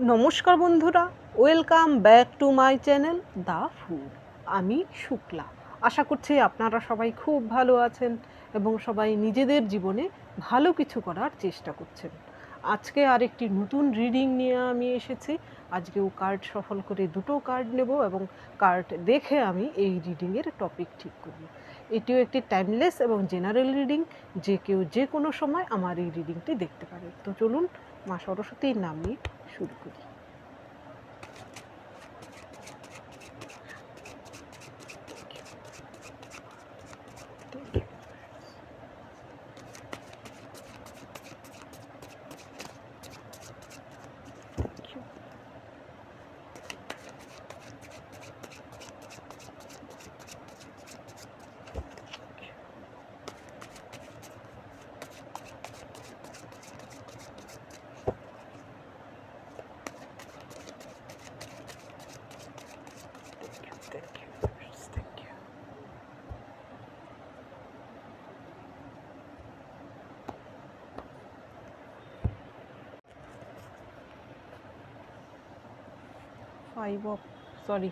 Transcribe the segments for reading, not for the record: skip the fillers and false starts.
নমস্কার বন্ধুরা, welcome back to my channel the food. আমি শুক্লা। আশা করছি আপনারা সবাই খুব ভালো আছেন এবং সবাই নিজেদের জীবনে ভালো কিছু করার চেষ্টা করছেন। আজকে আরেকটি নতুন রিডিং নিয়ে আমি এসেছি। আজকেও কার্ড সফল করে দুটো কার্ড নেব এবং কার্ড দেখে আমি এই রিডিংয়ের টপিক ঠিক করব। এটিও একটি টাইমলেস এবং জেনারেল রিডিং, যে কেউ যে কোনো সময় আমার এই রিডিংটি দেখতে পারে। তো চলুন মা সরস্বতীর নাম নিয়ে শুরু করি। Thank you.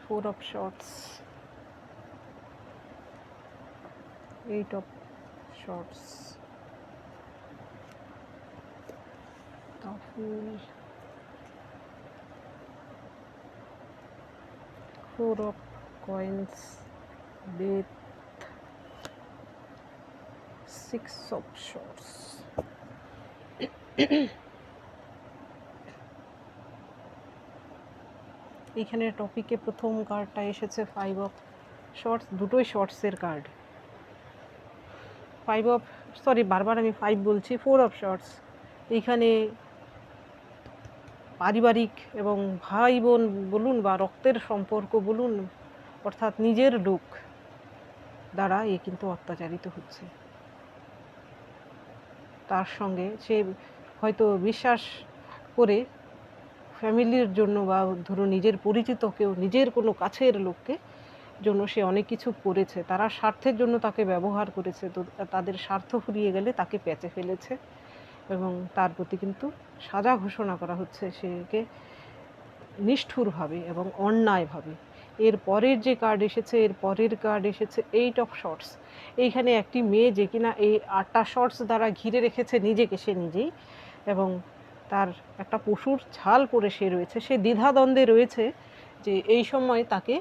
Four of Swords, Eight of Swords, the Fool, Four of Coins, Death, Six of Swords. এইখানে টপিকে প্রথম কার্ডটা এসেছে ফাইভ অফ শর্টস, দুটোই শর্টসের কার্ড। বারবার আমি ফাইভ বলছি, ফোর অফ শর্টস। এইখানে পারিবারিক এবং ভাই বোন বলুন বা রক্তের সম্পর্ক বলুন, অর্থাৎ নিজের লোক দ্বারা এ কিন্তু অত্যাচারিত হচ্ছে। তার সঙ্গে সে হয়তো বিশ্বাস করে ফ্যামিলির জন্য বা ধরুন নিজের পরিচিত কেউ, নিজের কোনো কাছের লোককে জন্য সে অনেক কিছু করেছে, তারা স্বার্থের জন্য তাকে ব্যবহার করেছে, তো তাদের স্বার্থ ফুরিয়ে গেলে তাকে পেঁচে ফেলেছে এবং তার প্রতি কিন্তু সাজা ঘোষণা করা হচ্ছে সেকে নিষ্ঠুরভাবে এবং অন্যায়ভাবে। এর পরের যে কার্ড এসেছে, এর পরের কার্ড এসেছে এইট অফ শর্টস। এইখানে একটি মেয়ে যে কিনা এই 8টা শর্টস দ্বারা ঘিরে রেখেছে নিজেকে, সে নিজেই, এবং তার একটা পশুর ছাল পরে সে রয়েছে। সে দ্বিধাদ্বন্দ্বে রয়েছে যে এই সময় তাকে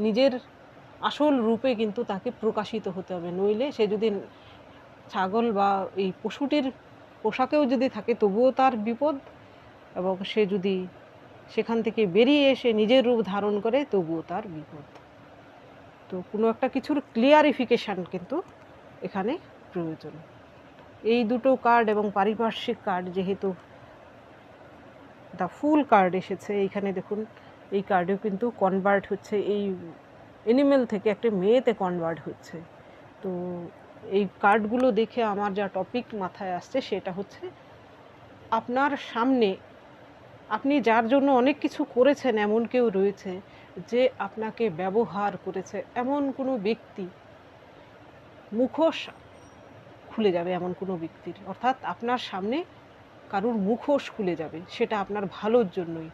নিজের আসল রূপে কিন্তু তাকে প্রকাশিত হতে হবে, নইলে সে যদি ছাগল বা এই পশুটির পোশাকেও যদি থাকে তবুও তার বিপদ, এবং সে যদি সেখান থেকে বেরিয়ে এসে নিজের রূপ ধারণ করে তবুও তার বিপদ। তো কোনো একটা কিছুর ক্লিয়ারিফিকেশান কিন্তু এখানে প্রয়োজন। এই দুটো কার্ড এবং পারিপার্শ্বিক কার্ড, যেহেতু দ্য ফুল কার্ড এসেছে এইখানে, দেখুন এই কার্ডেও কিন্তু কনভার্ট হচ্ছে, এই অ্যানিমেল থেকে একটা মেয়েতে কনভার্ট হচ্ছে। তো এই কার্ডগুলো দেখে আমার যা টপিক মাথায় আসছে সেটা হচ্ছে, আপনার সামনে আপনি যার জন্য অনেক কিছু করেছেন এমন কেউ রয়েছে যে আপনাকে ব্যবহার করেছে, এমন কোনো ব্যক্তি, মুখোশ খুলে যাবে এমন কোনো ব্যক্তির, অর্থাৎ আপনার সামনে কারুর মুখোশ খুলে যাবে, সেটা আপনার ভালোর জন্যই।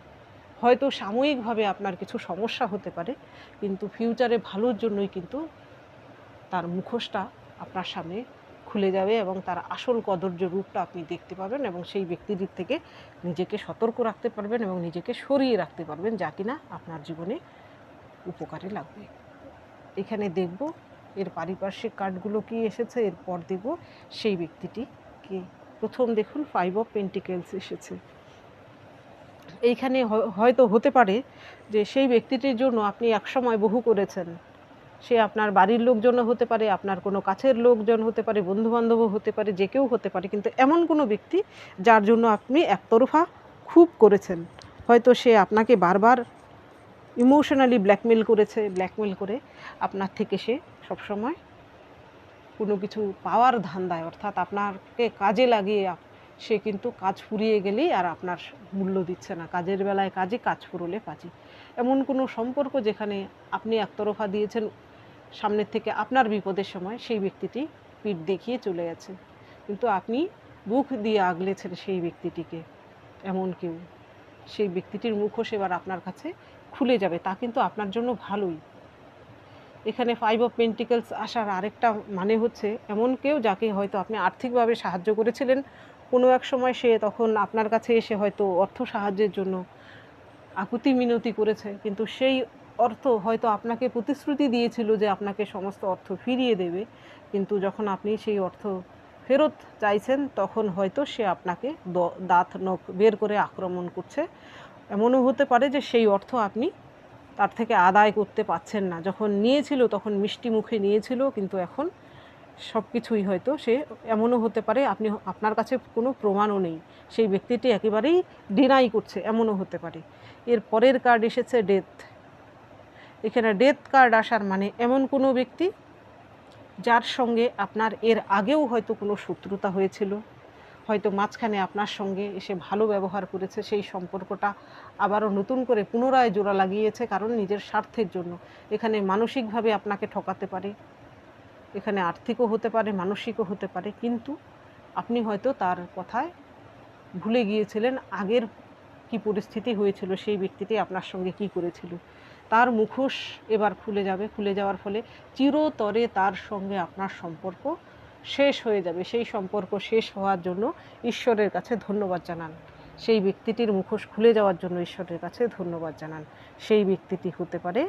হয়তো সাময়িকভাবে আপনার কিছু সমস্যা হতে পারে, কিন্তু ফিউচারে ভালোর জন্যই কিন্তু তার মুখোশটা আপনার সামনে খুলে যাবে এবং তার আসল কদর্য রূপটা আপনি দেখতে পাবেন এবং সেই ব্যক্তিটির থেকে নিজেকে সতর্ক রাখতে পারবেন এবং নিজেকে সরিয়ে রাখতে পারবেন, যা কিনা আপনার জীবনে উপকারে লাগবে। এখানে দেখব এর পারিপার্শ্বিক কার্ডগুলো কি এসেছে, এরপর দেখব সেই ব্যক্তিটি কে। প্রথম দেখুন ফাইভ অফ পেন্টিকেলস এসেছে। এইখানে হয়তো হতে পারে যে সেই ব্যক্তিটির জন্য আপনি একসময় বহু করেছেন। সে আপনার বাড়ির লোকজন হতে পারে, আপনার কোনো কাছের লোকজন হতে পারে, বন্ধুবান্ধবও হতে পারে, যে কেউ হতে পারে, কিন্তু এমন কোনো ব্যক্তি যার জন্য আপনি একতরফা খুব করেছেন। হয়তো সে আপনাকে বারবার ইমোশনালি ব্ল্যাকমেল করে আপনার থেকে সে সবসময় কোনো কিছু পাওয়ার ধান্দায়, অর্থাৎ আপনাকে কাজে লাগিয়ে সে কিন্তু কাজ ফুরিয়ে গেলেই আর আপনার মূল্য দিচ্ছে না। কাজের বেলায় কাজে, কাজ ফুরোলে পাজি। এমন কোনো সম্পর্ক যেখানে আপনি একতরফা দিয়েছেন, সামনের থেকে আপনার বিপদের সময় সেই ব্যক্তিটি পিঠ দেখিয়ে চলে গেছে, কিন্তু আপনি বুক দিয়ে আগলেছেন সেই ব্যক্তিটিকে। এমন কেউ সেই ব্যক্তিটির মুখোশ এবার আপনার কাছে খুলে যাবে, তা কিন্তু আপনার জন্য ভালোই। এখানে 5 অফ পেন্টিকলস আসার আরেকটা মানে হচ্ছে এমন কেউ যাকে হয়তো আপনি আর্থিকভাবে সাহায্য করেছিলেন কোনো এক সময়, সে তখন আপনার কাছে এসে হয়তো অর্থ সাহায্যের জন্য আকুতি মিনতি করেছে, কিন্তু সেই অর্থ হয়তো আপনাকে প্রতিশ্রুতি দিয়েছিল যে আপনাকে সমস্ত অর্থ ফিরিয়ে দেবে, কিন্তু যখন আপনি সেই অর্থ ফেরত চাইছেন তখন হয়তো সে আপনাকে দাঁত নখ বের করে আক্রমণ করছে। এমনও হতে পারে যে সেই অর্থ আপনি তার থেকে আদায় করতে পারছেন না, যখন নিয়েছিল তখন মিষ্টি মুখে নিয়েছিল, কিন্তু এখন সব কিছুই হয়তো সে, এমনও হতে পারে আপনার কাছে কোনো প্রমাণও নেই, সেই ব্যক্তিটি একেবারেই ডিনাই করছে, এমনও হতে পারে। এর পরের কার্ড এসেছে ডেথ। এখানে ডেথ কার্ড আসার মানে এমন কোনো ব্যক্তি যার সঙ্গে আপনার এর আগেও হয়তো কোনো শত্রুতা হয়েছিল, হয়তো মাঝখানে আপনার সঙ্গে এসে ভালো ব্যবহার করেছে, সেই সম্পর্কটা আবারও নতুন করে পুনরায় জোড়া লাগিয়েছে, কারণ নিজের স্বার্থের জন্য। এখানে মানসিকভাবে আপনাকে ঠকাতে পারে, এখানে আর্থিকও হতে পারে, মানসিকও হতে পারে, কিন্তু আপনি হয়তো তার কথায় ভুলে গিয়েছিলেন আগের কি পরিস্থিতি হয়েছিল, সেই ব্যক্তিটি আপনার সঙ্গে কি করেছিল। তার মুখোশ এবার খুলে যাবে, খুলে যাওয়ার ফলে চিরতরে তার সঙ্গে আপনার সম্পর্ক শেষ হয়ে যাবে। সেই সম্পর্ক শেষ হওয়ার জন্য ঈশ্বরের কাছে ধন্যবাদ জানান। সেই ব্যক্তিটির মুখোশ খুলে যাওয়ার জন্য ঈশ্বরের কাছে ধন্যবাদ জানান। সেই ব্যক্তিটি হতে পারে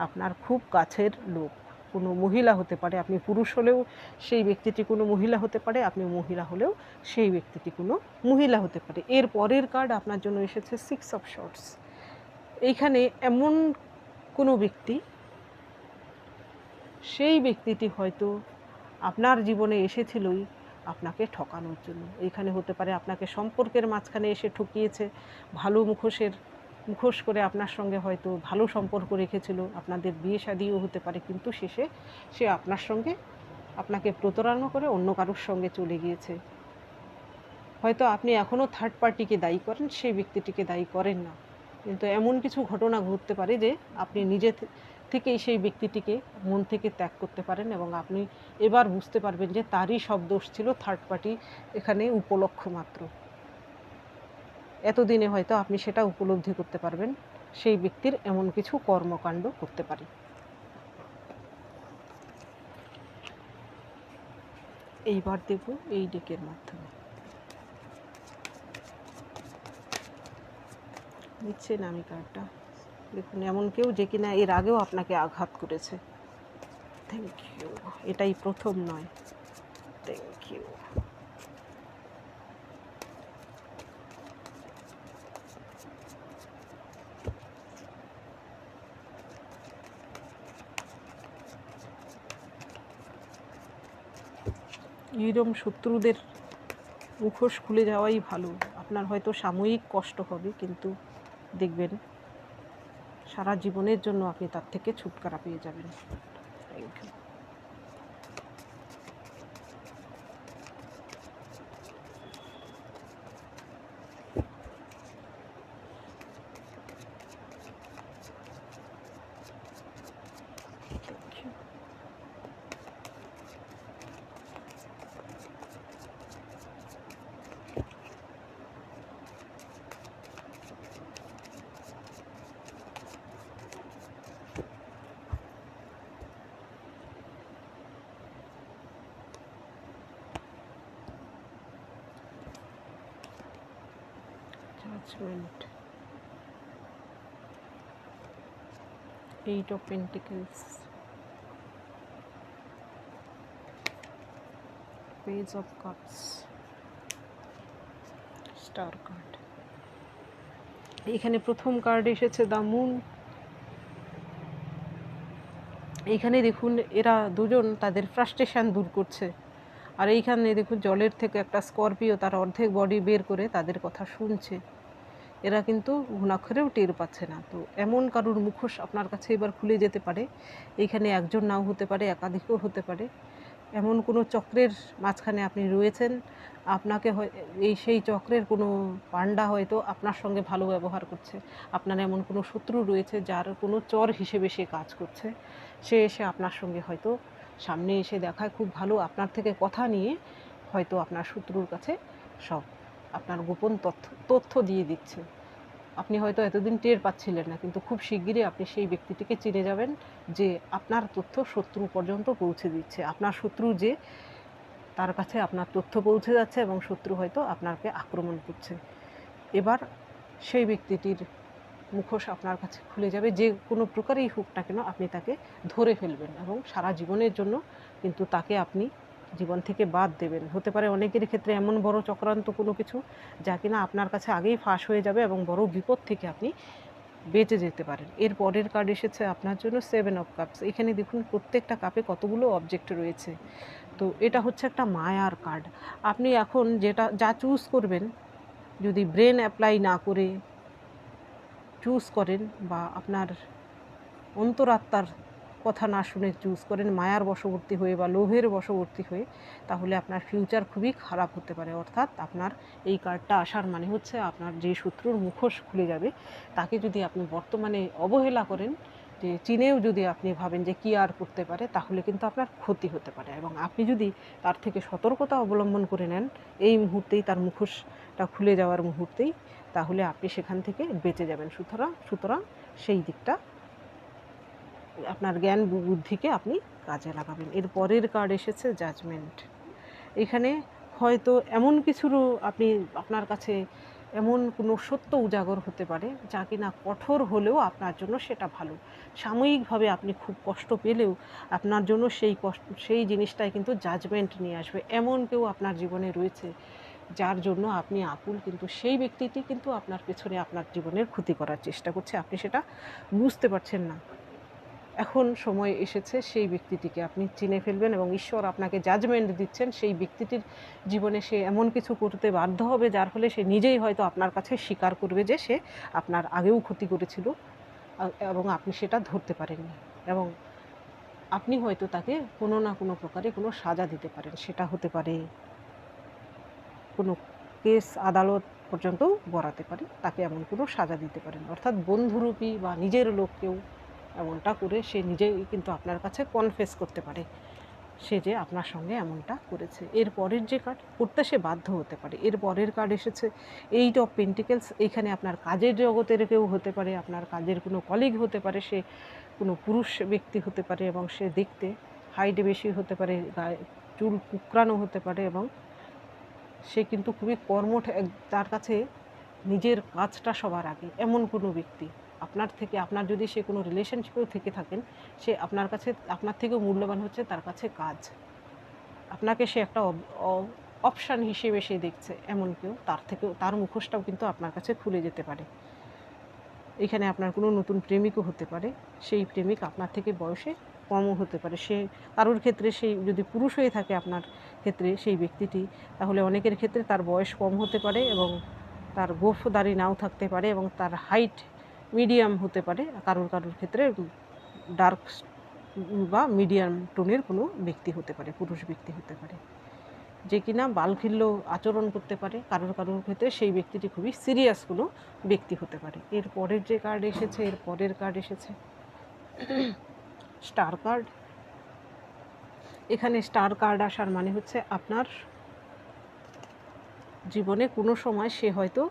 আপনার খুব কাছের লোক, কোনো মহিলা হতে পারে, আপনি পুরুষ হলেও সেই ব্যক্তিটি কোনো মহিলা হতে পারে, আপনি মহিলা হলেও সেই ব্যক্তিটি কোনো মহিলা হতে পারে। এর পরের কার্ড আপনার জন্য এসেছে 6 অফ শর্টস। এইখানে এমন কোনো ব্যক্তি, সেই ব্যক্তিটি হয়তো আপনার জীবনে এসেছিলই আপনাকে ঠকানোর জন্য। এইখানে হতে পারে আপনাকে সম্পর্কের মাঝখানে এসে ঠকিয়েছে, ভালো মুখোশ করে আপনার সঙ্গে হয়তো ভালো সম্পর্ক রেখেছিল, আপনাদের বিয়ে শাদিও হতে পারে, কিন্তু শেষে সে আপনার সঙ্গে আপনাকে প্রতারণা করে অন্য কারোর সঙ্গে চলে গিয়েছে। হয়তো আপনি এখনও থার্ড পার্টিকে দায়ী করেন, সেই ব্যক্তিটিকে দায়ী করেন না, কিন্তু এমন কিছু ঘটনা ঘটতে পারে যে আপনি নিজে থেকেই সেই ব্যক্তিটিকে মন থেকে ত্যাগ করতে পারেন, এবং আপনি এবার বুঝতে পারবেন যে তারই সব দোষ ছিল, থার্ড পার্টি এখানে উপলক্ষ মাত্র। এতদিনে হয়তো আপনি সেটা উপলব্ধি করতে পারবেন, সেই ব্যক্তির এমন কিছু কর্মকাণ্ড করতে পারে। এইবার দেব এই ডেকের মাধ্যমে। নিচ্ছেন আমি কার্ডটা, দেখুন এমন কেউ যে কিনা এর আগেও আপনাকে আঘাত করেছে। থ্যাংক ইউ, এটাই প্রথম নয়। Thank you. এইরকম শত্রুদের মুখোশ খুলে যাওয়াই ভালো। আপনার হয়তো সাময়িক কষ্ট হবে, কিন্তু দেখবেন সারা জীবনের জন্য আপনি তার থেকে ছুটকারা পেয়ে যাবেন। Thank you. Judgment, 8 of Pentacles, Page of Cups, Star card। এখানে প্রথম কার্ড এসেছে দ্য মুন। এইখানে দেখুন এরা দুজন তাদের ফ্রাস্ট্রেশন দূর করছে, আর এইখানে দেখুন জলের থেকে একটা স্করপিও তার অর্ধেক বডি বের করে তাদের কথা শুনছে। এরা কিন্তু ঘুণাক্ষরেও টের পাচ্ছে না। তো এমন কারোর মুখোশ আপনার কাছে এবার খুলে যেতে পারে। এইখানে একজন নাও হতে পারে, একাধিকও হতে পারে। এমন কোনো চক্রের মাঝখানে আপনি রয়েছেন, আপনাকে সেই চক্রের কোনো পান্ডা হয়তো আপনার সঙ্গে ভালো ব্যবহার করছে। আপনার এমন কোনো শত্রু রয়েছে যার কোনো চর হিসেবে সে কাজ করছে। সে এসে আপনার সঙ্গে হয়তো সামনে এসে দেখায় খুব ভালো, আপনার থেকে কথা নিয়ে হয়তো আপনার শত্রুর কাছে সব আপনার গোপন তথ্য দিয়ে দিচ্ছে। আপনি হয়তো এতদিন টের পাচ্ছিলেন না, কিন্তু খুব শিগগিরই আপনি সেই ব্যক্তিটিকে চিনে যাবেন যে আপনার তথ্য শত্রু পর্যন্ত পৌঁছে দিচ্ছে। আপনার শত্রু যে, তার কাছে আপনার তথ্য পৌঁছে যাচ্ছে এবং শত্রু হয়তো আপনাকে আক্রমণ করছে। এবার সেই ব্যক্তিটির মুখোশ আপনার কাছে খুলে যাবে, যে কোনো প্রকারেই হোক না কেন আপনি তাকে ধরে ফেলবেন এবং সারা জীবনের জন্য কিন্তু তাকে আপনি জীবন থেকে বাদ দেবেন। হতে পারে অনেকের ক্ষেত্রে এমন বড় চক্রান্ত কোনো কিছু, যা কিনা আপনার কাছে আগেই ফাঁস হয়ে যাবে এবং বড় বিপদ থেকে আপনি বেঁচে যেতে পারেন। এর পরের কার্ড এসেছে আপনার জন্য 7 অফ কাপস। এখানে দেখুন প্রত্যেকটা কাপে কতগুলো অবজেক্ট রয়েছে। তো এটা হচ্ছে একটা মায়ার কার্ড। আপনি এখন যা চুজ করবেন, যদি ব্রেন অ্যাপ্লাই না করে চুজ করেন বা আপনার অন্তরাত্মার কথা না শুনে চুজ করেন, মায়ার বশবর্তী হয়ে বা লোভের বশবর্তী হয়ে, তাহলে আপনার ফিউচার খুবই খারাপ হতে পারে। অর্থাৎ আপনার এই কার্ডটা আসার মানে হচ্ছে আপনার যে শত্রুর মুখোশ খুলে যাবে, তাকে যদি আপনি বর্তমানে অবহেলা করেন, যে চিনেও যদি আপনি ভাবেন যে কী আর করতে পারে, তাহলে কিন্তু আপনার ক্ষতি হতে পারে। এবং আপনি যদি তার থেকে সতর্কতা অবলম্বন করে নেন এই মুহূর্তেই, তার মুখোশটা খুলে যাওয়ার মুহূর্তেই, তাহলে আপনি সেখান থেকে বেঁচে যাবেন। সুতরাং সেই দিকটা আপনার জ্ঞান বুদ্ধিকে আপনি কাজে লাগাবেন। এর পরের কার্ড এসেছে জাজমেন্ট। এখানে হয়তো এমন কিছুরও আপনার কাছে এমন কোনো সত্য উজাগর হতে পারে, যা কিনা কঠোর হলেও আপনার জন্য সেটা ভালো। সাময়িকভাবে আপনি খুব কষ্ট পেলেও আপনার জন্য সেই জিনিসটাই কিন্তু জাজমেন্ট নিয়ে আসবে। এমন কেউ আপনার জীবনে রয়েছে যার জন্য আপনি আকুল, কিন্তু সেই ব্যক্তিটি কিন্তু আপনার পেছনে আপনার জীবনের ক্ষতি করার চেষ্টা করছে, আপনি সেটা বুঝতে পারছেন না। এখন সময় এসেছে সেই ব্যক্তিটিকে আপনি চিনে ফেলবেন এবং ঈশ্বর আপনাকে জাজমেন্ট দিচ্ছেন। সেই ব্যক্তিটির জীবনে সে এমন কিছু করতে বাধ্য হবে, যার ফলে সে নিজেই হয়তো আপনার কাছে স্বীকার করবে যে সে আপনার আগেও ক্ষতি করেছিল এবং আপনি সেটা ধরতে পারেননি, এবং আপনি হয়তো তাকে কোনো না কোনো প্রকারে কোনো সাজা দিতে পারেন। সেটা হতে পারে কোনো কেস আদালত পর্যন্তও গড়াতে পারে, তাকে এমন কোনো সাজা দিতে পারেন। অর্থাৎ বন্ধুরূপী বা নিজের লোককেও এমনটা করে সে নিজেই কিন্তু আপনার কাছে কনফেস করতে পারে সে যে আপনার সঙ্গে এমনটা করেছে। এর পরের যে কার্ড করতে সে বাধ্য হতে পারে। এর পরের কার্ড এসেছে 8 অফ পেন্টিকেলস। এখানে আপনার কাজের জগতের কেউ হতে পারে, আপনার কাজের কোনো কলিগ হতে পারে, সে কোনো পুরুষ ব্যক্তি হতে পারে এবং সে দেখতে হাইট বেশি হতে পারে, গায়ে চুল কুকরানো হতে পারে এবং সে কিন্তু খুবই কর্মঠ, তার কাছে নিজের কাজটা সবার আগে, এমন কোনো ব্যক্তি। আপনার যদি সে কোনো রিলেশনশিপেও থেকে থাকেন, সে আপনার থেকেও মূল্যবান হচ্ছে তার কাছে কাজ। আপনাকে সে একটা অপশান হিসেবে সে দেখছে, এমন কেউ। তার মুখোশটাও কিন্তু আপনার কাছে খুলে যেতে পারে। এখানে আপনার কোনো নতুন প্রেমিকও হতে পারে, সেই প্রেমিক আপনার থেকে বয়সে কমও হতে পারে। সে কারোর ক্ষেত্রে, সেই যদি পুরুষ হয়ে থাকে আপনার ক্ষেত্রে সেই ব্যক্তিটি, তাহলে অনেকের ক্ষেত্রে তার বয়স কম হতে পারে এবং তার গোঁফ দাড়ি নাও থাকতে পারে এবং তার হাইট মিডিয়াম হতে পারে। কারোর ক্ষেত্রে ডার্ক বা মিডিয়াম টোনের কোনো ব্যক্তি হতে পারে, পুরুষ ব্যক্তি হতে পারে, যে কিনা বালখিল্য আচরণ করতে পারে। কারোর ক্ষেত্রে সেই ব্যক্তিটি খুবই সিরিয়াস কোনো ব্যক্তি হতে পারে। এর পরের কার্ড এসেছে স্টার কার্ড। এখানে স্টার কার্ড আসার মানে হচ্ছে আপনার জীবনে কোনো সময় সে হয়তো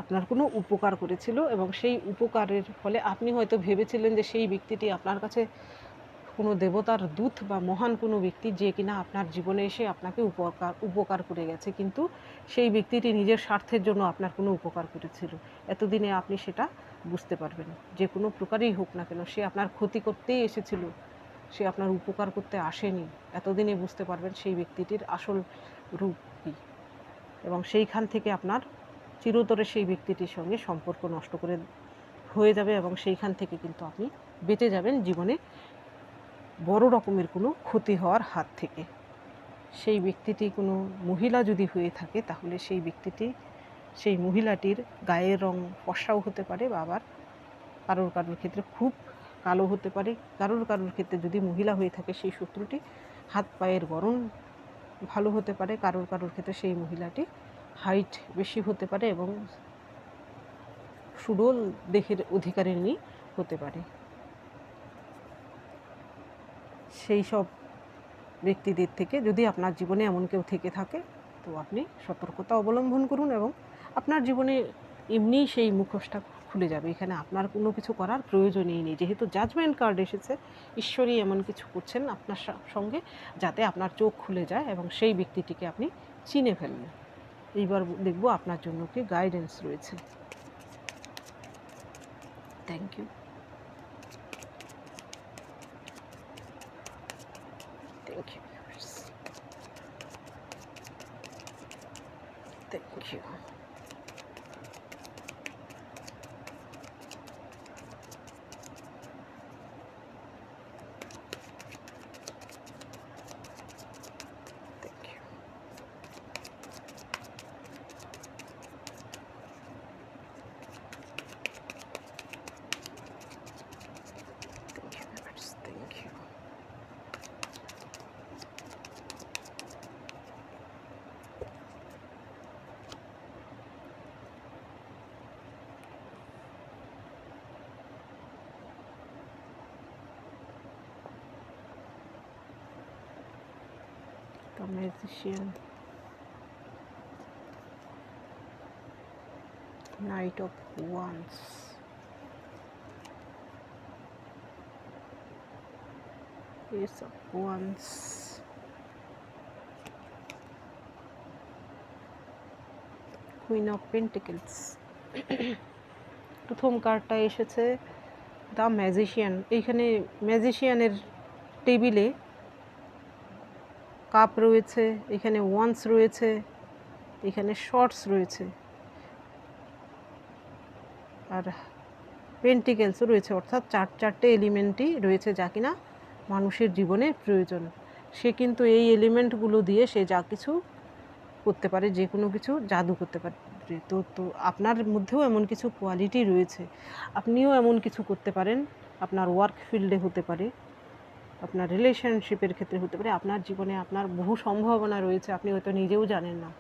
আপনার কোনো উপকার করেছিল এবং সেই উপকারের ফলে আপনি হয়তো ভেবেছিলেন যে সেই ব্যক্তিটি আপনার কাছে কোনো দেবতার দূত বা মহান কোনো ব্যক্তি, যে কিনা আপনার জীবনে এসে আপনাকে উপকার করে গেছে, কিন্তু সেই ব্যক্তিটি নিজের স্বার্থের জন্য আপনার কোনো উপকার করেছিল। এতদিনে আপনি সেটা বুঝতে পারবেন। যে কোনো প্রকারেই হোক না কেন, সে আপনার ক্ষতি করতেই এসেছিল, সে আপনার উপকার করতে আসেনি। এতদিনে বুঝতে পারবেন সেই ব্যক্তিটির আসল রূপ কী, এবং সেইখান থেকে আপনার চিরতরে সেই ব্যক্তিটির সঙ্গে সম্পর্ক নষ্ট হয়ে যাবে এবং সেইখান থেকে কিন্তু আপনি বেঁচে যাবেন জীবনে বড় রকমের কোনো ক্ষতি হওয়ার হাত থেকে। সেই ব্যক্তিটি কোনো মহিলা যদি হয়ে থাকে, তাহলে সেই মহিলাটির গায়ের রং ফর্সাও হতে পারে, বা আবার কারোর ক্ষেত্রে খুব কালো হতে পারে। কারোর ক্ষেত্রে যদি মহিলা হয়ে থাকে, সেই শত্রুটি হাত পায়ের গড়ন ভালো হতে পারে। কারোর ক্ষেত্রে সেই মহিলাটি হাইট বেশি হতে পারে এবং সুডোল দেহের অধিকারিণী হতে পারে। সেই সব ব্যক্তিদের থেকে যদি আপনার জীবনে এমন কেউ থেকে থাকে, তো আপনি সতর্কতা অবলম্বন করুন এবং আপনার জীবনে এমনিই সেই মুখোশটা খুলে যাবে। এখানে আপনার কোনো কিছু করার প্রয়োজনই নেই। যেহেতু জাজমেন্ট কার্ড এসেছে, ঈশ্বরই এমন কিছু করছেন আপনার সঙ্গে যাতে আপনার চোখ খুলে যায় এবং সেই ব্যক্তিটিকে আপনি চিনে ফেলবেন। এইবার দেখব আপনার জন্য কি গাইডেন্স রয়েছে। Thank you, thank you, thank you. The Magician, Knight of Wands, Ace of Wands, Queen of Pentacles। প্রথম কার্ডটা এসেছে দ্য ম্যাজিশিয়ান। এইখানে ম্যাজিশিয়ানের টেবিলে কাপ রয়েছে, এখানে ওয়ান্স রয়েছে, এখানে শর্টস রয়েছে, আর পেন্টিকেলসও রয়েছে, অর্থাৎ চারটে এলিমেন্টই রয়েছে যা কিনা মানুষের জীবনে প্রয়োজন। সে কিন্তু এই এলিমেন্টগুলো দিয়ে সে যা কিছু করতে পারে, যে কোনো কিছু জাদু করতে পারে। তো আপনার মধ্যেও এমন কিছু কোয়ালিটি রয়েছে, আপনিও এমন কিছু করতে পারেন। আপনার ওয়ার্ক ফিল্ডে হতে পারে, আপনার রিলেশনশিপের ক্ষেত্রে হতে পারে। আপনার জীবনে আপনার বহু সম্ভাবনা রয়েছে, আপনি হয়তো নিজেও জানেন না।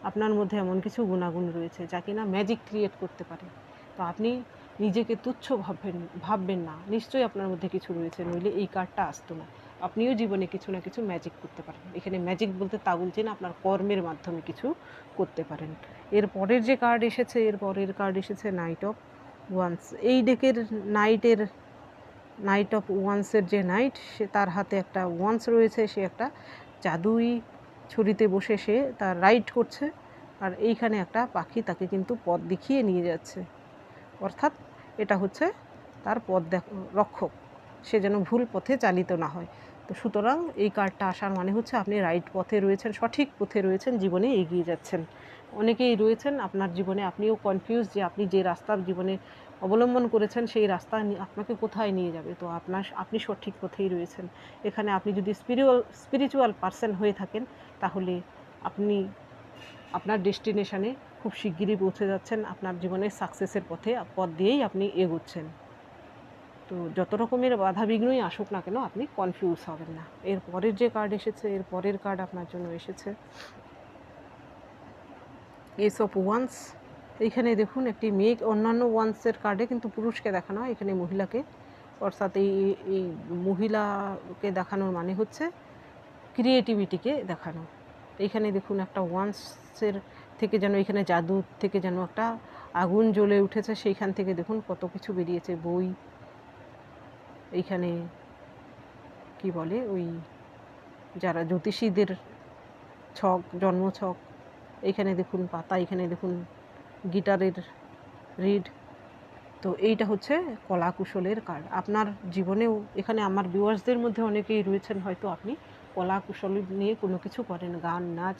আপনার মধ্যে এমন কিছু গুণাগুণ রয়েছে যা কিনা ম্যাজিক ক্রিয়েট করতে পারে। তো আপনি নিজেকে তুচ্ছ ভাববেন না, নিশ্চয়ই আপনার মধ্যে কিছু রয়েছে, নইলে এই কার্ডটা আসতো না। আপনিও জীবনে কিছু না কিছু ম্যাজিক করতে পারেন। এখানে ম্যাজিক বলতে তা বলছি না, আপনার কর্মের মাধ্যমে কিছু করতে পারেন। এর পরের যে কার্ড এসেছে, এর পরের কার্ড এসেছে নাইট অফ ওয়ান্স। এই ডেকের নাইট অফ ওয়ান্সের যে নাইট, সে তার হাতে একটা ওয়ান্স রয়েছে, সে একটা জাদুই ছড়িতে বসে সে তার রাইড করছে, আর এইখানে একটা পাখি তাকে কিন্তু পথ দেখিয়ে নিয়ে যাচ্ছে, অর্থাৎ এটা হচ্ছে তার পথ রক্ষক, সে যেন ভুল পথে চালিত না হয়। তো সুতরাং এই কার্ডটা আসার মানে হচ্ছে আপনি রাইট পথে রয়েছেন, সঠিক পথে রয়েছেন, জীবনে এগিয়ে যাচ্ছেন। অনেকেই রয়েছেন আপনার জীবনে, আপনিও কনফিউজ যে আপনি যে রাস্তার জীবনে অবলম্বন করেছেন সেই রাস্তা আপনাকে কোথায় নিয়ে যাবে। তো আপনি সঠিক পথেই রয়েছেন। এখানে আপনি যদি স্পিরিচুয়াল পারসন হয়ে থাকেন, তাহলে আপনি আপনার ডেস্টিনেশনে খুব শিগগিরই পৌঁছে যাচ্ছেন, আপনার জীবনের সাকসেসের পথ দিয়েই আপনি এগোচ্ছেন। তো যত রকমের বাধা বিঘ্নই আসুক না কেন, আপনি কনফিউজ হবেন না। এর পরের যে কার্ড এসেছে, এর পরের কার্ড আপনার জন্য এসেছে এস অফ ওয়ান্স। এইখানে দেখুন একটি মেয়ে, অন্যান্য ওয়ান্সের কার্ডে কিন্তু পুরুষকে দেখানো হয়, এখানে মহিলাকে, অর্থাৎ এই মহিলাকে দেখানোর মানে হচ্ছে ক্রিয়েটিভিটিকে দেখানো। এইখানে দেখুন একটা ওয়ান্সের থেকে যেন, এখানে জাদু থেকে যেন একটা আগুন জ্বলে উঠেছে, সেইখান থেকে দেখুন কত কিছু বেরিয়েছে, বই, এইখানে কি বলে ওই যারা জ্যোতিষীদের ছক, জন্মছক, এইখানে দেখুন পাতা, এখানে দেখুন গিটারের রিড। তো এইটা হচ্ছে কলা কুশলের কার্ড। আপনার জীবনেও এখানে আমার ভিউয়ার্সদের মধ্যে অনেকেই রয়েছেন, হয়তো আপনি কলা কুশল নিয়ে কোনো কিছু করেন, গান, নাচ,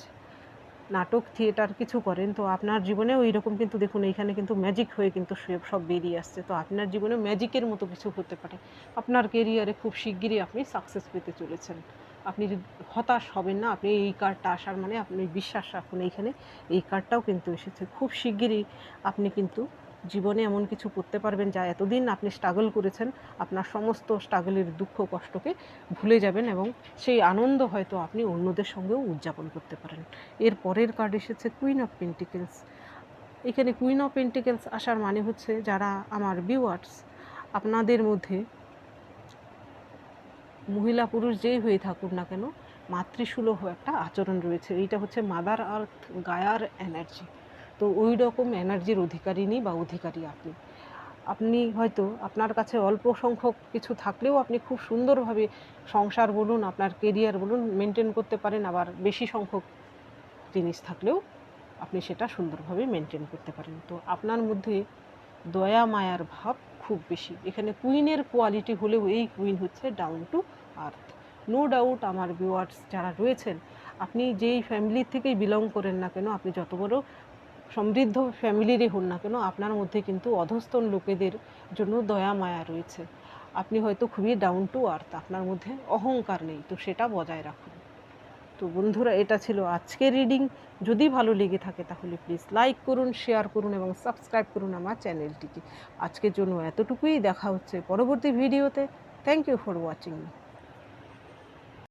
নাটক, থিয়েটার কিছু করেন। তো আপনার জীবনেও এইরকম কিন্তু দেখুন এইখানে কিন্তু ম্যাজিক হয়ে কিন্তু সব বেরিয়ে আসছে। তো আপনার জীবনে ম্যাজিকের মতো কিছু হতে পারে, আপনার কেরিয়ারে খুব শিগগিরই আপনি সাকসেস পেতে চলেছেন। আপনি যদি হতাশ হবেন না, আপনি এই কার্ডটা আসার মানে আপনি বিশ্বাস রাখুন, এইখানে এই কার্ডটাও কিন্তু এসেছে। খুব শিগগিরই আপনি কিন্তু জীবনে এমন কিছু করতে পারবেন যা এতদিন আপনি স্ট্রাগল করেছেন, আপনার সমস্ত স্ট্রাগলের দুঃখ কষ্টকে ভুলে যাবেন এবং সেই আনন্দ হয়তো আপনি অন্যদের সঙ্গেও উদযাপন করতে পারেন। এর পরের কার্ড এসেছে কুইন অফ পেন্টিকেলস। এখানে কুইন অফ পেন্টিকেলস আসার মানে হচ্ছে, যারা আমার ভিউয়ার্স, আপনাদের মধ্যে মহিলা পুরুষ যেই হয়ে থাকুন না কেন, মাতৃসুলভ একটা আচরণ রয়েছে। এইটা হচ্ছে মাদার আর্থ গায়ার এনার্জি। তো ওই রকম এনার্জির অধিকারিণী বা অধিকারী আপনি। আপনি হয়তো আপনার কাছে অল্প সংখ্যক কিছু থাকলেও আপনি খুব সুন্দরভাবে সংসার বলুন, আপনার কেরিয়ার বলুন মেনটেন করতে পারেন। আবার বেশি সংখ্যক জিনিস থাকলেও আপনি সেটা সুন্দরভাবে মেনটেন করতে পারেন। তো আপনার মধ্যে দয়া মায়ার ভাব খুব বেশি। এখানে কুইনের কোয়ালিটি হলেও এই কুইন হচ্ছে down to earth. No doubt আমার ভিউয়ার্স যারা রয়েছেন, আপনি যেই ফ্যামিলির থেকেই বিলং করেন না কেন, আপনি যত বড় সমৃদ্ধ ফ্যামিলিরই হন না কেন, আপনার মধ্যে কিন্তু অধস্তন লোকেদের জন্য দয়া মায়া রয়েছে। আপনি হয়তো খুবই ডাউন টু আর্থ, আপনার মধ্যে অহংকার নেই, তো সেটা বজায় রাখুন। তো বন্ধুরা, এটা ছিল আজকের রিডিং। যদি ভালো লেগে থাকে তাহলে প্লিজ লাইক করুন, শেয়ার করুন এবং সাবস্ক্রাইব করুন আমার চ্যানেলটিকে। আজকের জন্য এতটুকুই, দেখা হচ্ছে পরবর্তী ভিডিওতে। Thank you for watching.